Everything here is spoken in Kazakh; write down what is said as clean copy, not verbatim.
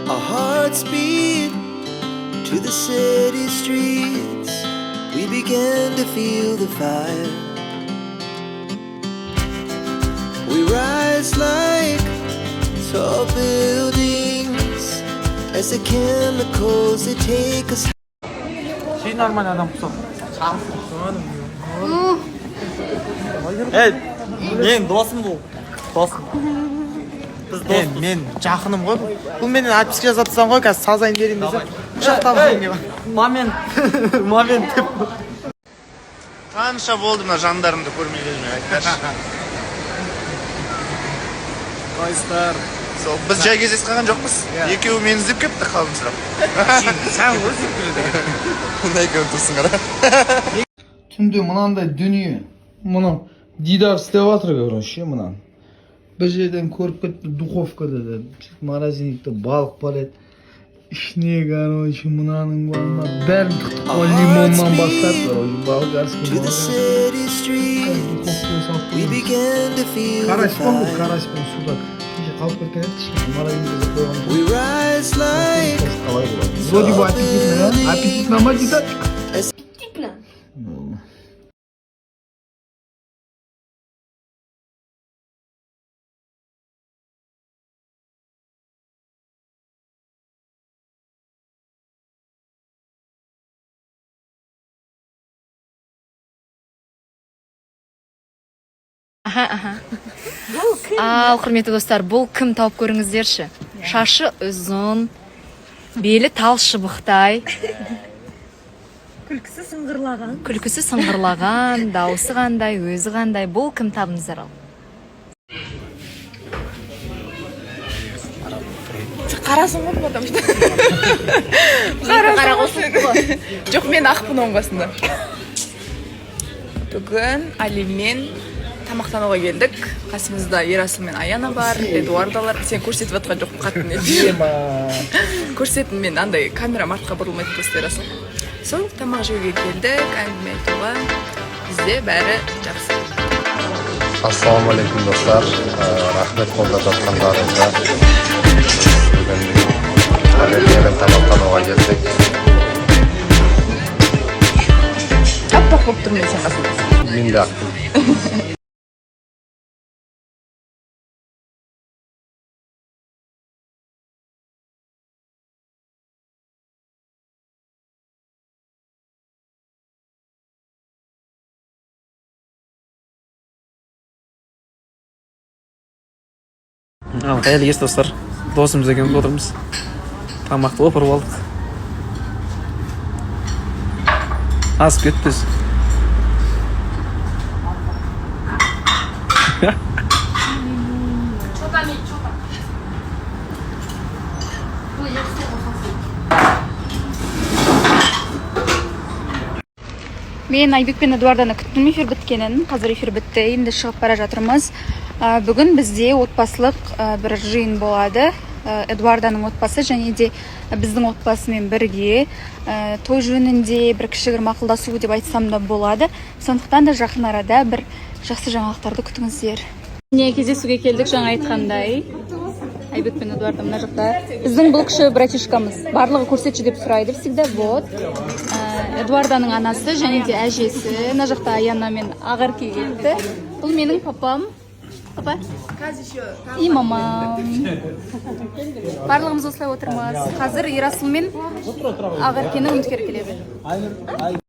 Our hearts beat to the city streets. We began to feel the fire. We rise like tall buildings as the chemicals they take us. Şey normal adam kusur. Мен досым бұл. Досым. Біз доспыз. Men жақыным ғой. Бұл менен отписка жазып жатсам ғой, қазір сазайын берейін десе. Құшақтап жеңге бар. Момент деп. Қанша болды мына жандарымды көрмегеніме айтаршы. Қайсыздар? Сол біз жай кездесіп қалған жоқпыз. Екеуі мені іздеп келіпті қалым сұрап. Сен өзі іздеп келеді. Мындай көріп тұрсың қара. Түнде мынандай дүние, мұны дидар істеп жатыр, короче, мынаны. Bir жерден көріп кетті, духовкада да, морозильникте балық бар еді. Ішіне, короче, мынаның балына бәрін тұқтық қой, лимоннан бастап, короче, болгарский To the city streets, we began to feel the fire. Караспен суда қалып кеткен еді, кішкене морозильникте қойған. We rise like Вроде бы аппетитно, да? Аппетитно ма дейді? Ал құрметті достар, бұл кім тауып көріңіздерші? Шашы ұзын, белі тал шыбықтай, күлкісі сыңғырлаған, дауысы қандай, өзі қандай, бұл кім табыңыздар ал? Қарасың ғой, потому что. Қара қосың. Жоқ, мен ақпын оң басында. Бүгін Алиммен тамақтануға келдік. Қасымызда Ерасыл мен Аяна бар, Эдуардалар. Сен көрсетіп жатқан жоқ қатын еді. Көрсетін, мен андай камера артқа бұрылмайды просто Ерасыл. Сол тамақ жеуге келдік, әңгіме айтуға. Бізде бәрі жақсы. Ассалаумағалейкум достар, рахмет қолдап жатқандарыңызға. Бүгін Алиммен тамақтануға келдік. Аппақ болып тұрмын сен қасында. Мен де ақпын. Қайырлы кеш достар. Досымыз екеуміз отырмыз. Тамақты опырып алдық. Асып кетпіз. Мен Айбек пен Эдуарданы күттім эфир біткенін. Қазір эфир бітті, енді шығып бара жатырмыз. Бүгін бізде отбасылық бір жиын болады. Эдуарданың отбасы және де біздің отбасымен бірге той жөнінде бір кішігірім ақылдасу деп айтсам да болады. Сондықтан да жақын арада бір жақсы жаңалықтарды күтіңіздер. Не кездесуге келдік, жаңа айтқандай. Айбек пен Эдуарда мына жақта. Біздің бұл кіші братишкамыз. Барлығы көрсетші деп сұрайды всегда. Вот. Эдуарданың анасы және де әжесі. Мына жақта Аяна мен Ағарке келді. Бұл менің папам. Папа? И мамам. Барлығымыз осылай отырмыз. Қазір Ерасыл мен Ағаркенің үміткері келеді.